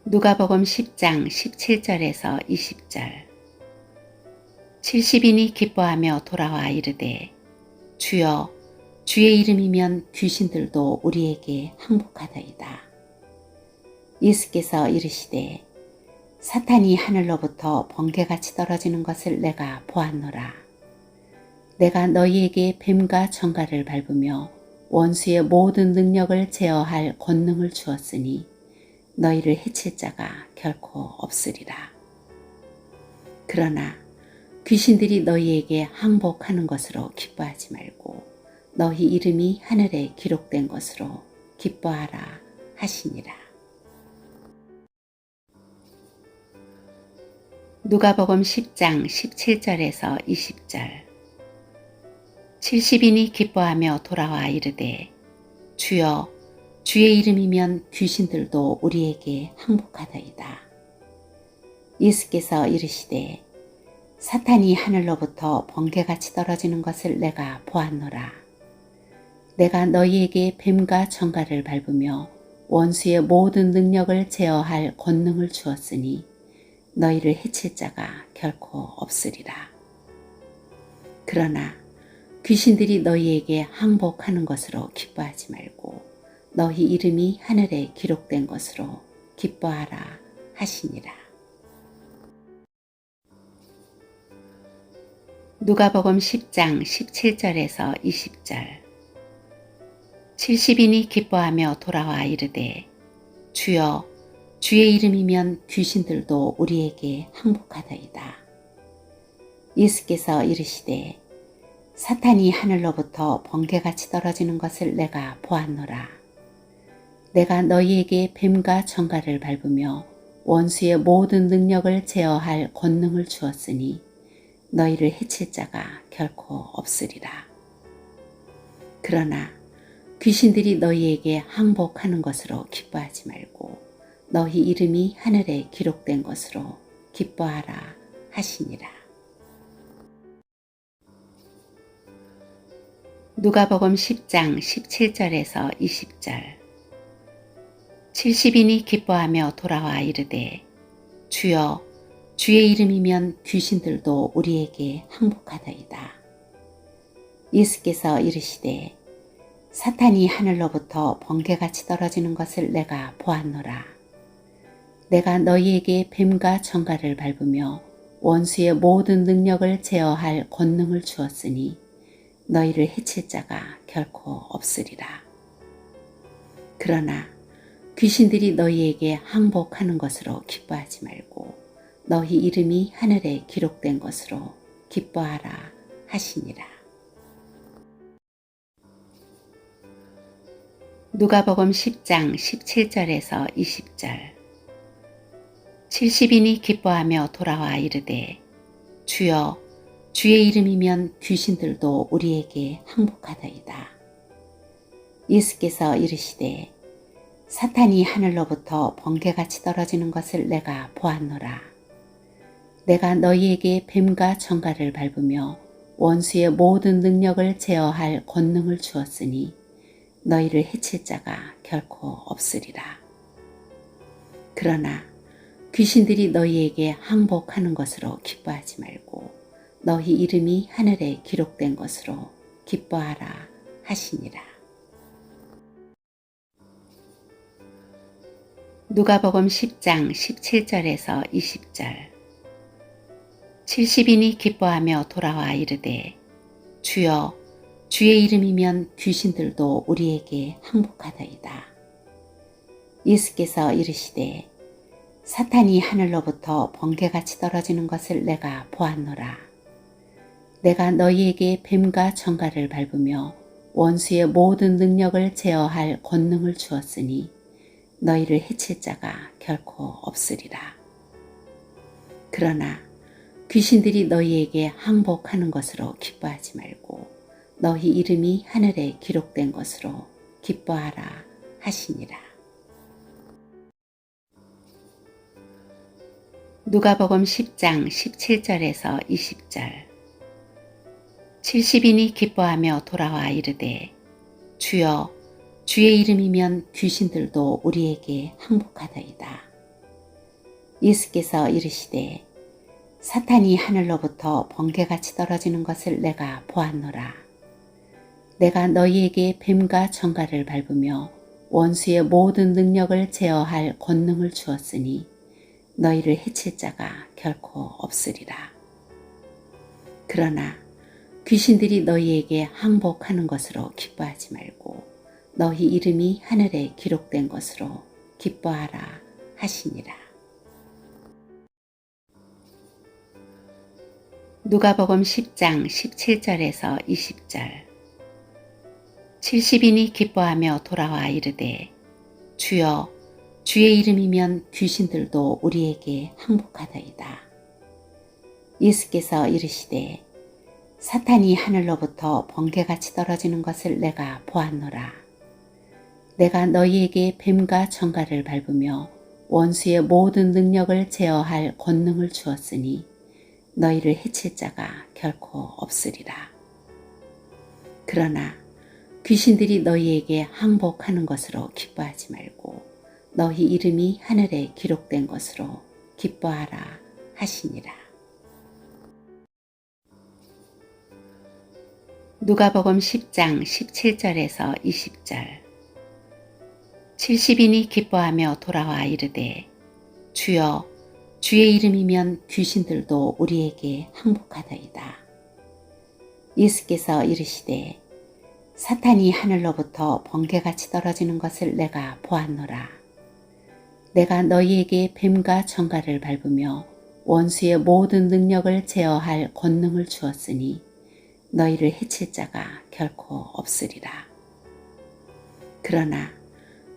누가복음 10장 17절에서 20절. 70인이 기뻐하며 돌아와 이르되 주여 주의 이름이면 귀신들도 우리에게 항복하더이다. 예수께서 이르시되 사탄이 하늘로부터 번개같이 떨어지는 것을 내가 보았노라. 내가 너희에게 뱀과 정갈을 밟으며 원수의 모든 능력을 제어할 권능을 주었으니 너희를 해칠 자가 결코 없으리라. 그러나 귀신들이 너희에게 항복하는 것으로 기뻐하지 말고 너희 이름이 하늘에 기록된 것으로 기뻐하라 하시니라. 누가복음 10장 17절에서 20절. 70인이 기뻐하며 돌아와 이르되 주여 주의 이름이면 귀신들도 우리에게 항복하더이다. 예수께서 이르시되 사탄이 하늘로부터 번개같이 떨어지는 것을 내가 보았노라. 내가 너희에게 뱀과 정갈을 밟으며 원수의 모든 능력을 제어할 권능을 주었으니 너희를 해칠 자가 결코 없으리라. 그러나 귀신들이 너희에게 항복하는 것으로 기뻐하지 말고 너희 이름이 하늘에 기록된 것으로 기뻐하라 하시니라. 누가복음 10장 17절에서 20절. 70인이 기뻐하며 돌아와 이르되 주여 주의 이름이면 귀신들도 우리에게 항복하더이다. 예수께서 이르시되 사탄이 하늘로부터 번개같이 떨어지는 것을 내가 보았노라. 내가 너희에게 뱀과 정갈을 밟으며 원수의 모든 능력을 제어할 권능을 주었으니 너희를 해칠 자가 결코 없으리라. 그러나 귀신들이 너희에게 항복하는 것으로 기뻐하지 말고 너희 이름이 하늘에 기록된 것으로 기뻐하라 하시니라. 누가복음 10장 17절에서 20절. 70인이 기뻐하며 돌아와 이르되 주여 주의 이름이면 귀신들도 우리에게 항복하더이다. 예수께서 이르시되 사탄이 하늘로부터 번개같이 떨어지는 것을 내가 보았노라. 내가 너희에게 뱀과 정갈을 밟으며 원수의 모든 능력을 제어할 권능을 주었으니 너희를 해칠 자가 결코 없으리라. 그러나 귀신들이 너희에게 항복하는 것으로 기뻐하지 말고 너희 이름이 하늘에 기록된 것으로 기뻐하라 하시니라. 누가복음 10장 17절에서 20절. 70인이 기뻐하며 돌아와 이르되 주여 주의 이름이면 귀신들도 우리에게 항복하더이다. 예수께서 이르시되 사탄이 하늘로부터 번개같이 떨어지는 것을 내가 보았노라. 내가 너희에게 뱀과 정갈을 밟으며 원수의 모든 능력을 제어할 권능을 주었으니 너희를 해칠 자가 결코 없으리라. 그러나 귀신들이 너희에게 항복하는 것으로 기뻐하지 말고 너희 이름이 하늘에 기록된 것으로 기뻐하라 하시니라. 누가복음 10장 17절에서 20절. 70인이 기뻐하며 돌아와 이르되 주여 주의 이름이면 귀신들도 우리에게 항복하더이다. 예수께서 이르시되 사탄이 하늘로부터 번개같이 떨어지는 것을 내가 보았노라. 내가 너희에게 뱀과 정갈을 밟으며 원수의 모든 능력을 제어할 권능을 주었으니 너희를 해칠 자가 결코 없으리라. 그러나 귀신들이 너희에게 항복하는 것으로 기뻐하지 말고 너희 이름이 하늘에 기록된 것으로 기뻐하라 하시니라. 누가복음 10장 17절에서 20절. 70인이 기뻐하며 돌아와 이르되 주여 주의 이름이면 귀신들도 우리에게 항복하더이다. 예수께서 이르시되 사탄이 하늘로부터 번개같이 떨어지는 것을 내가 보았노라. 내가 너희에게 뱀과 정갈을 밟으며 원수의 모든 능력을 제어할 권능을 주었으니 너희를 해칠 자가 결코 없으리라. 그러나 귀신들이 너희에게 항복하는 것으로 기뻐하지 말고 너희 이름이 하늘에 기록된 것으로 기뻐하라 하시니라. 누가복음 10장 17절에서 20절. 70인이 기뻐하며 돌아와 이르되 주여 주의 이름이면 귀신들도 우리에게 항복하더이다. 예수께서 이르시되 사탄이 하늘로부터 번개같이 떨어지는 것을 내가 보았노라. 내가 너희에게 뱀과 정갈을 밟으며 원수의 모든 능력을 제어할 권능을 주었으니 너희를 해칠 자가 결코 없으리라. 그러나 귀신들이 너희에게 항복하는 것으로 기뻐하지 말고 너희 이름이 하늘에 기록된 것으로 기뻐하라 하시니라. 누가복음 10장 17절에서 20절. 70인이 기뻐하며 돌아와 이르되 주여 주의 이름이면 귀신들도 우리에게 항복하더이다. 예수께서 이르시되 사탄이 하늘로부터 번개같이 떨어지는 것을 내가 보았노라. 내가 너희에게 뱀과 정갈을 밟으며 원수의 모든 능력을 제어할 권능을 주었으니 너희를 해칠 자가 결코 없으리라. 그러나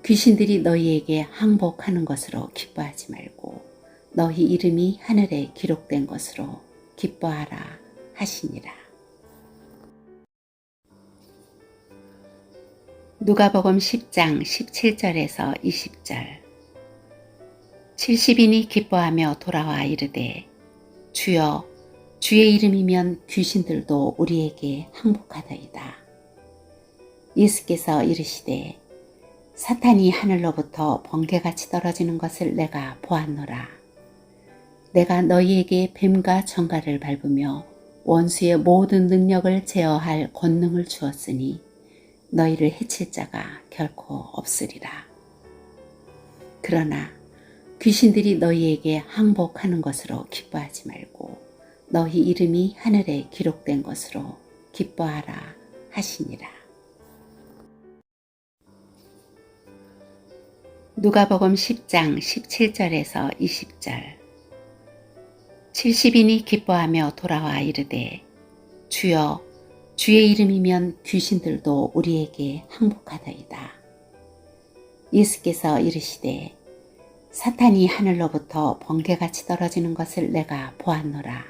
귀신들이 너희에게 항복하는 것으로 기뻐하지 말고 너희 이름이 하늘에 기록된 것으로 기뻐하라 하시니라. 누가복음 10장 17절에서 20절. 70인이 기뻐하며 돌아와 이르되 주여 주의 이름이면 귀신들도 우리에게 항복하더이다. 예수께서 이르시되 사탄이 하늘로부터 번개같이 떨어지는 것을 내가 보았노라. 내가 너희에게 뱀과 정갈을 밟으며 원수의 모든 능력을 제어할 권능을 주었으니 너희를 해칠 자가 결코 없으리라. 그러나 귀신들이 너희에게 항복하는 것으로 기뻐하지 말고 너희 이름이 하늘에 기록된 것으로 기뻐하라 하시니라. 누가복음 10장 17절에서 20절. 70인이 기뻐하며 돌아와 이르되 주여 주의 이름이면 귀신들도 우리에게 항복하더이다. 예수께서 이르시되 사탄이 하늘로부터 번개같이 떨어지는 것을 내가 보았노라.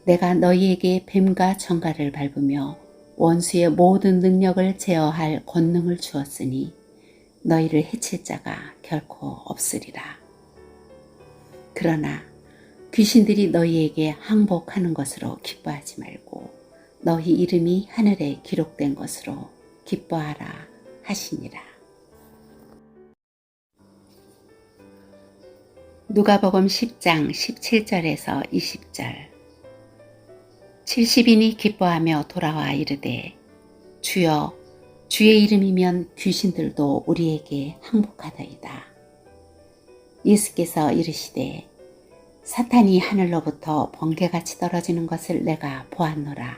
내가 너희에게 뱀과 정갈을 밟으며 원수의 모든 능력을 제어할 권능을 주었으니 너희를 해칠 자가 결코 없으리라. 그러나 귀신들이 너희에게 항복하는 것으로 기뻐하지 말고 너희 이름이 하늘에 기록된 것으로 기뻐하라 하시니라. 누가복음 10장 17절에서 20절. 70인이 기뻐하며 돌아와 이르되 주여 주의 이름이면 귀신들도 우리에게 항복하더이다. 예수께서 이르시되 사탄이 하늘로부터 번개같이 떨어지는 것을 내가 보았노라.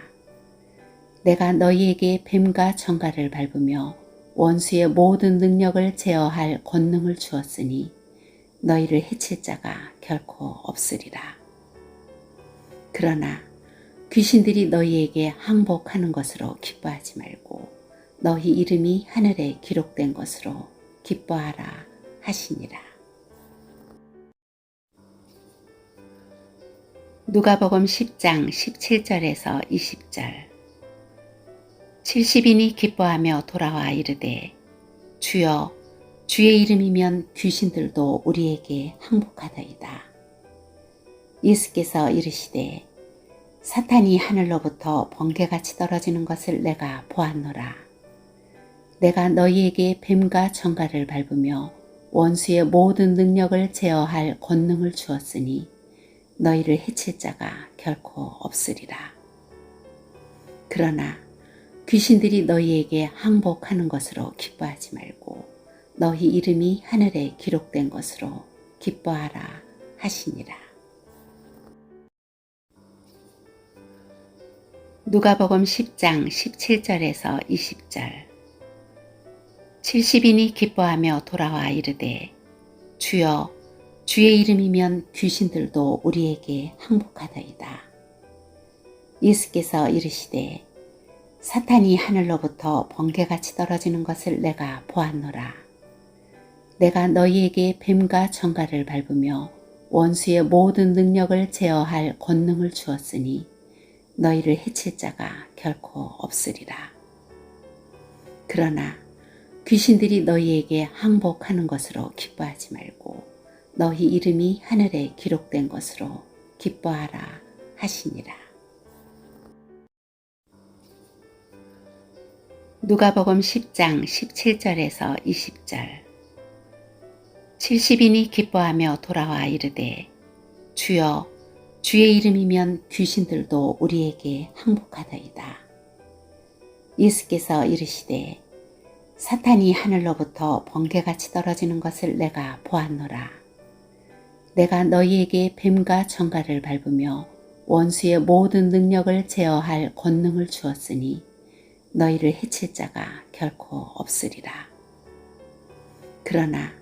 내가 너희에게 뱀과 정갈을 밟으며 원수의 모든 능력을 제어할 권능을 주었으니 너희를 해칠 자가 결코 없으리라. 그러나 귀신들이 너희에게 항복하는 것으로 기뻐하지 말고 너희 이름이 하늘에 기록된 것으로 기뻐하라 하시니라. 누가복음 10장 17절에서 20절. 70인이 기뻐하며 돌아와 이르되 주여 주의 이름이면 귀신들도 우리에게 항복하더이다. 예수께서 이르시되 사탄이 하늘로부터 번개같이 떨어지는 것을 내가 보았노라. 내가 너희에게 뱀과 정갈을 밟으며 원수의 모든 능력을 제어할 권능을 주었으니 너희를 해칠 자가 결코 없으리라. 그러나 귀신들이 너희에게 항복하는 것으로 기뻐하지 말고 너희 이름이 하늘에 기록된 것으로 기뻐하라 하시니라. 누가복음 10장 17절에서 20절. 70인이 기뻐하며 돌아와 이르되 주여 주의 이름이면 귀신들도 우리에게 항복하더이다. 예수께서 이르시되 사탄이 하늘로부터 번개같이 떨어지는 것을 내가 보았노라. 내가 너희에게 뱀과 정갈을 밟으며 원수의 모든 능력을 제어할 권능을 주었으니 너희를 해칠 자가 결코 없으리라. 그러나 귀신들이 너희에게 항복하는 것으로 기뻐하지 말고 너희 이름이 하늘에 기록된 것으로 기뻐하라 하시니라. 누가복음 10장 17절에서 20절. 70인이 기뻐하며 돌아와 이르되 주여 주의 이름이면 귀신들도 우리에게 항복하더이다. 예수께서 이르시되 사탄이 하늘로부터 번개같이 떨어지는 것을 내가 보았노라. 내가 너희에게 뱀과 정갈을 밟으며 원수의 모든 능력을 제어할 권능을 주었으니 너희를 해칠 자가 결코 없으리라. 그러나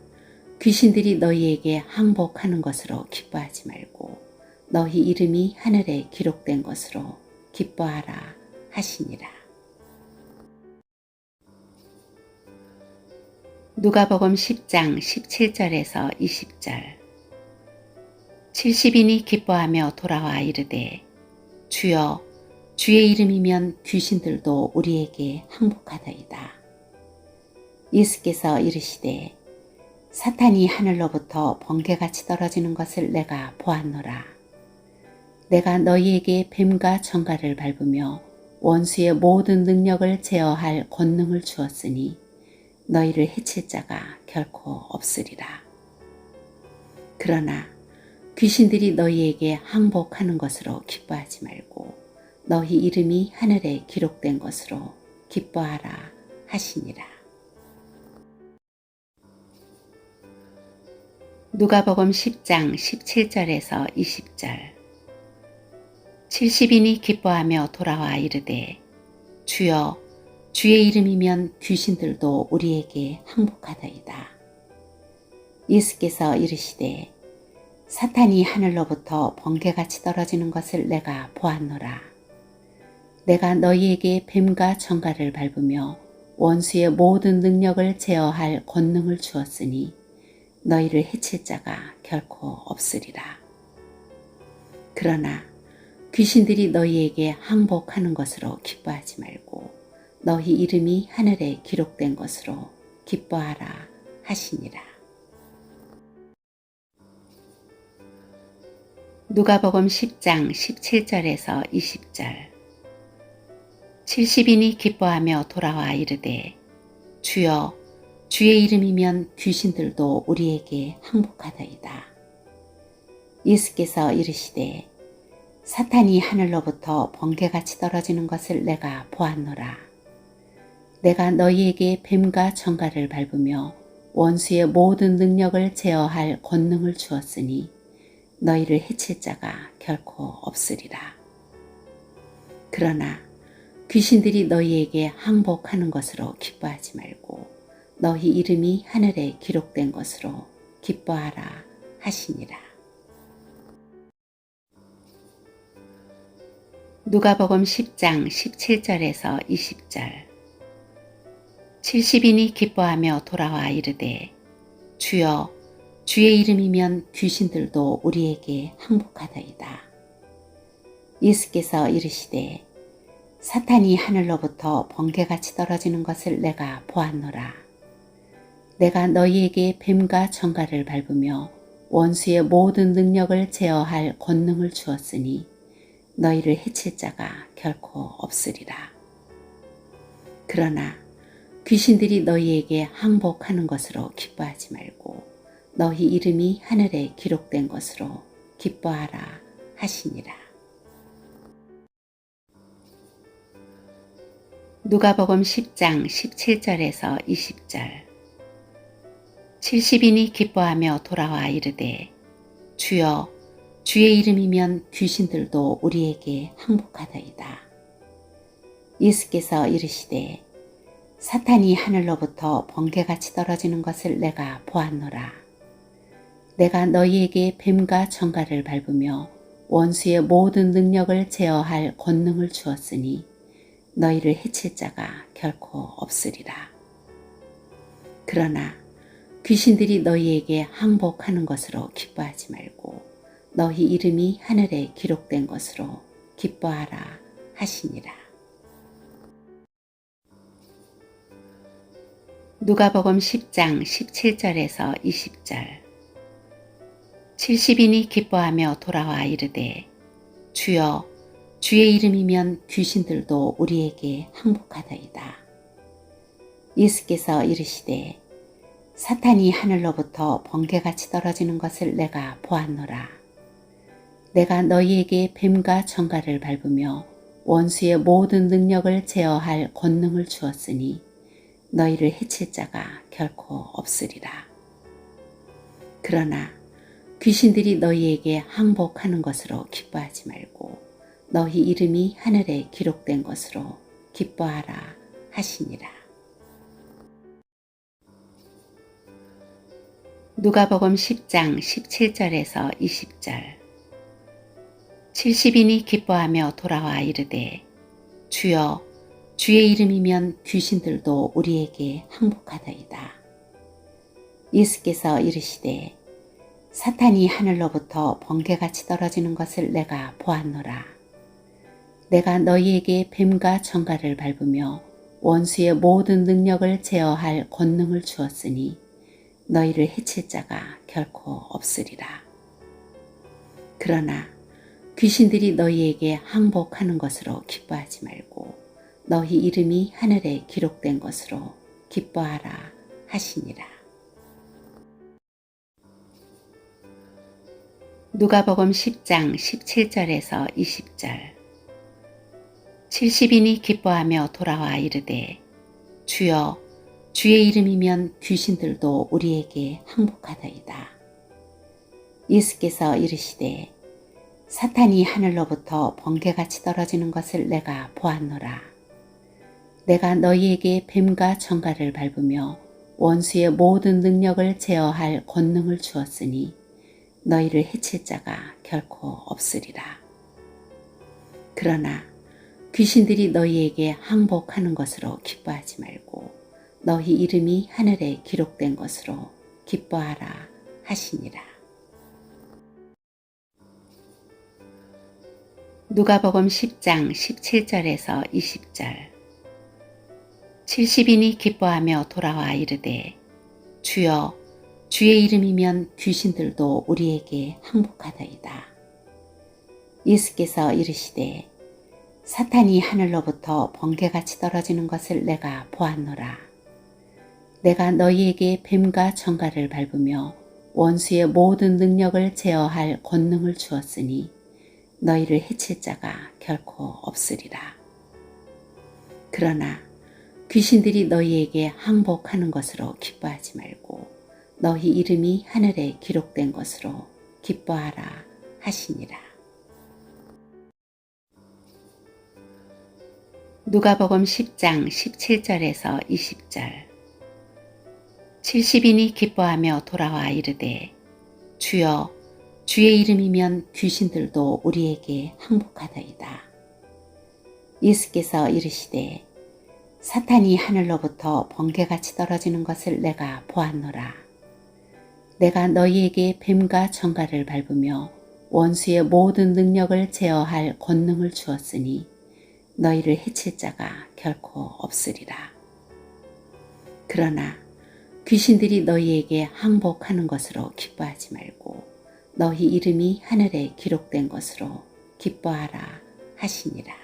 귀신들이 너희에게 항복하는 것으로 기뻐하지 말고 너희 이름이 하늘에 기록된 것으로 기뻐하라 하시니라. 누가복음 10장 17절에서 20절. 70인이 기뻐하며 돌아와 이르되 주여 주의 이름이면 귀신들도 우리에게 항복하더이다. 예수께서 이르시되 사탄이 하늘로부터 번개같이 떨어지는 것을 내가 보았노라. 내가 너희에게 뱀과 정갈을 밟으며 원수의 모든 능력을 제어할 권능을 주었으니 너희를 해칠 자가 결코 없으리라. 그러나 귀신들이 너희에게 항복하는 것으로 기뻐하지 말고 너희 이름이 하늘에 기록된 것으로 기뻐하라 하시니라. 누가복음 10장 17절에서 20절. 70인이 기뻐하며 돌아와 이르되 주여 주의 이름이면 귀신들도 우리에게 항복하더이다. 예수께서 이르시되 사탄이 하늘로부터 번개같이 떨어지는 것을 내가 보았노라. 내가 너희에게 뱀과 정갈을 밟으며 원수의 모든 능력을 제어할 권능을 주었으니 너희를 해칠 자가 결코 없으리라. 그러나 귀신들이 너희에게 항복하는 것으로 기뻐하지 말고 너희 이름이 하늘에 기록된 것으로 기뻐하라 하시니라. 누가복음 10장 17절에서 20절. 70인이 기뻐하며 돌아와 이르되 주여 주의 이름이면 귀신들도 우리에게 항복하더이다. 예수께서 이르시되 사탄이 하늘로부터 번개같이 떨어지는 것을 내가 보았노라. 내가 너희에게 뱀과 정갈을 밟으며 원수의 모든 능력을 제어할 권능을 주었으니 너희를 해칠 자가 결코 없으리라. 그러나 귀신들이 너희에게 항복하는 것으로 기뻐하지 말고 너희 이름이 하늘에 기록된 것으로 기뻐하라 하시니라. 누가복음 10장 17절에서 20절. 70인이 기뻐하며 돌아와 이르되 주여 주의 이름이면 귀신들도 우리에게 항복하더이다. 예수께서 이르시되 사탄이 하늘로부터 번개같이 떨어지는 것을 내가 보았노라. 내가 너희에게 뱀과 정갈을 밟으며 원수의 모든 능력을 제어할 권능을 주었으니 너희를 해칠 자가 결코 없으리라. 그러나 귀신들이 너희에게 항복하는 것으로 기뻐하지 말고 너희 이름이 하늘에 기록된 것으로 기뻐하라 하시니라. 누가복음 10장 17절에서 20절. 70인이 기뻐하며 돌아와 이르되 주여 주의 이름이면 귀신들도 우리에게 항복하더이다. 예수께서 이르시되 사탄이 하늘로부터 번개같이 떨어지는 것을 내가 보았노라. 내가 너희에게 뱀과 정갈을 밟으며 원수의 모든 능력을 제어할 권능을 주었으니 너희를 해칠 자가 결코 없으리라. 그러나 귀신들이 너희에게 항복하는 것으로 기뻐하지 말고 너희 이름이 하늘에 기록된 것으로 기뻐하라 하시니라. 누가복음 10장 17절에서 20절. 70인이 기뻐하며 돌아와 이르되 주여 주의 이름이면 귀신들도 우리에게 항복하더이다. 예수께서 이르시되 사탄이 하늘로부터 번개같이 떨어지는 것을 내가 보았노라. 내가 너희에게 뱀과 정갈을 밟으며 원수의 모든 능력을 제어할 권능을 주었으니 너희를 해칠 자가 결코 없으리라. 그러나 귀신들이 너희에게 항복하는 것으로 기뻐하지 말고 너희 이름이 하늘에 기록된 것으로 기뻐하라 하시니라. 누가복음 10장 17절에서 20절. 70인이 기뻐하며 돌아와 이르되 주여 주의 이름이면 귀신들도 우리에게 항복하더이다. 예수께서 이르시되 사탄이 하늘로부터 번개같이 떨어지는 것을 내가 보았노라. 내가 너희에게 뱀과 정갈을 밟으며 원수의 모든 능력을 제어할 권능을 주었으니 너희를 해칠 자가 결코 없으리라. 그러나 귀신들이 너희에게 항복하는 것으로 기뻐하지 말고 너희 이름이 하늘에 기록된 것으로 기뻐하라 하시니라. 누가복음 10장 17절에서 20절. 70인이 기뻐하며 돌아와 이르되 주여 주의 이름이면 귀신들도 우리에게 항복하더이다. 예수께서 이르시되 사탄이 하늘로부터 번개같이 떨어지는 것을 내가 보았노라. 내가 너희에게 뱀과 정갈을 밟으며 원수의 모든 능력을 제어할 권능을 주었으니 너희를 해칠 자가 결코 없으리라. 그러나 귀신들이 너희에게 항복하는 것으로 기뻐하지 말고 너희 이름이 하늘에 기록된 것으로 기뻐하라 하시니라. 누가복음 10장 17절에서 20절. 70인이 기뻐하며 돌아와 이르되 주여 주의 이름이면 귀신들도 우리에게 항복하더이다. 예수께서 이르시되 사탄이 하늘로부터 번개같이 떨어지는 것을 내가 보았노라. 내가 너희에게 뱀과 정갈을 밟으며 원수의 모든 능력을 제어할 권능을 주었으니 너희를 해칠 자가 결코 없으리라. 그러나 귀신들이 너희에게 항복하는 것으로 기뻐하지 말고 너희 이름이 하늘에 기록된 것으로 기뻐하라 하시니라. 누가복음 10장 17절에서 20절. 70인이 기뻐하며 돌아와 이르되 주여 주의 이름이면 귀신들도 우리에게 항복하더이다. 예수께서 이르시되 사탄이 하늘로부터 번개같이 떨어지는 것을 내가 보았노라. 내가 너희에게 뱀과 정갈을 밟으며 원수의 모든 능력을 제어할 권능을 주었으니 너희를 해칠 자가 결코 없으리라. 그러나 귀신들이 너희에게 항복하는 것으로 기뻐하지 말고 너희 이름이 하늘에 기록된 것으로 기뻐하라 하시니라.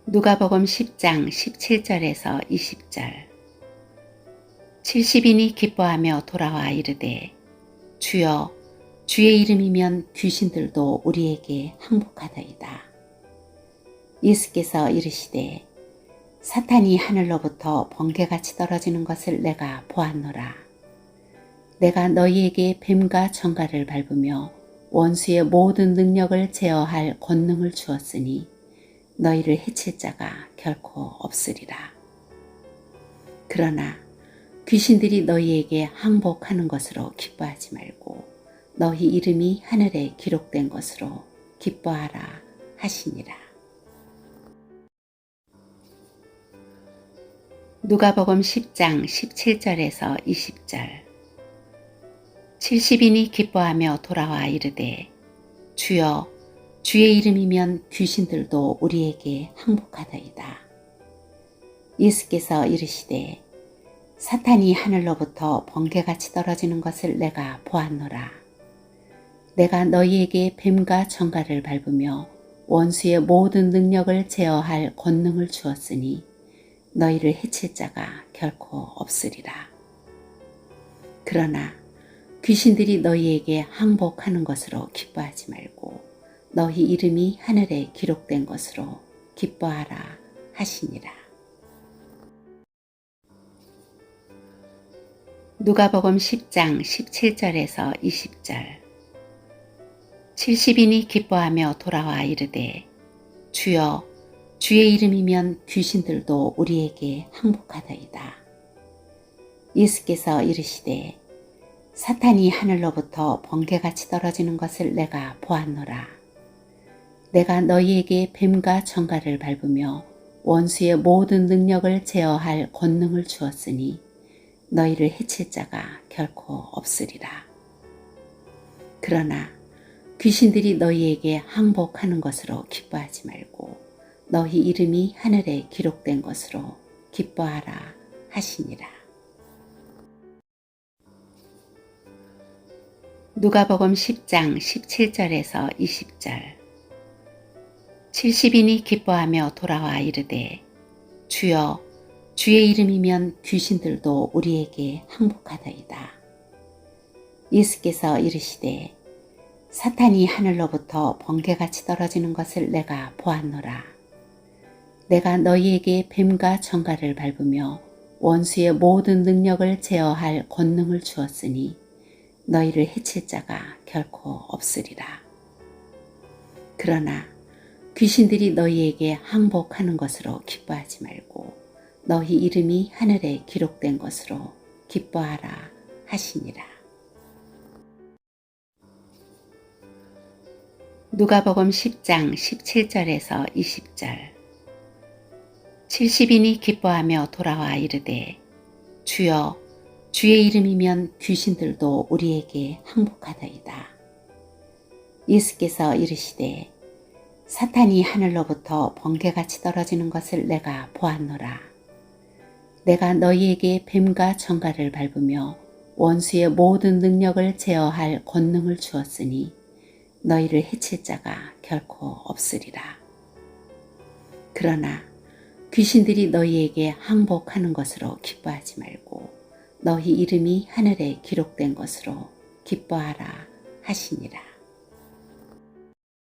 누가복음 10장 17절에서 20절. 70인이 기뻐하며 돌아와 이르되 주여 주의 이름이면 귀신들도 우리에게 항복하더이다. 예수께서 이르시되 사탄이 하늘로부터 번개같이 떨어지는 것을 내가 보았노라. 내가 너희에게 뱀과 정갈을 밟으며 원수의 모든 능력을 제어할 권능을 주었으니 너희를 해칠 자가 결코 없으리라. 그러나 귀신들이 너희에게 항복하는 것으로 기뻐하지 말고 너희 이름이 하늘에 기록된 것으로 기뻐하라 하시니라. 누가복음 10장 17절에서 20절. 70인이 기뻐하며 돌아와 이르되 주여 주의 이름이면 귀신들도 우리에게 항복하더이다. 예수께서 이르시되 사탄이 하늘로부터 번개같이 떨어지는 것을 내가 보았노라. 내가 너희에게 뱀과 정갈을 밟으며 원수의 모든 능력을 제어할 권능을 주었으니 너희를 해칠 자가 결코 없으리라. 그러나 귀신들이 너희에게 항복하는 것으로 기뻐하지 말고 너희 이름이 하늘에 기록된 것으로 기뻐하라 하시니라. 누가복음 10장 17절에서 20절. 70인이 기뻐하며 돌아와 이르되 주여 주의 이름이면 귀신들도 우리에게 항복하더이다. 예수께서 이르시되 사탄이 하늘로부터 번개같이 떨어지는 것을 내가 보았노라. 내가 너희에게 뱀과 정갈을 밟으며 원수의 모든 능력을 제어할 권능을 주었으니 너희를 해칠 자가 결코 없으리라. 그러나 귀신들이 너희에게 항복하는 것으로 기뻐하지 말고 너희 이름이 하늘에 기록된 것으로 기뻐하라 하시니라. 누가복음 10장 17절에서 20절. 70인이 기뻐하며 돌아와 이르되 주여 주의 이름이면 귀신들도 우리에게 항복하더이다. 예수께서 이르시되 사탄이 하늘로부터 번개같이 떨어지는 것을 내가 보았노라. 내가 너희에게 뱀과 정갈을 밟으며 원수의 모든 능력을 제어할 권능을 주었으니 너희를 해칠 자가 결코 없으리라. 그러나 귀신들이 너희에게 항복하는 것으로 기뻐하지 말고 너희 이름이 하늘에 기록된 것으로 기뻐하라 하시니라. 누가복음 10장 17절에서 20절. 70인이 기뻐하며 돌아와 이르되 주여 주의 이름이면 귀신들도 우리에게 항복하더이다. 예수께서 이르시되 사탄이 하늘로부터 번개같이 떨어지는 것을 내가 보았노라. 내가 너희에게 뱀과 정갈을 밟으며 원수의 모든 능력을 제어할 권능을 주었으니 너희를 해칠 자가 결코 없으리라. 그러나 귀신들이 너희에게 항복하는 것으로 기뻐하지 말고 너희 이름이 하늘에 기록된 것으로 기뻐하라 하시니라.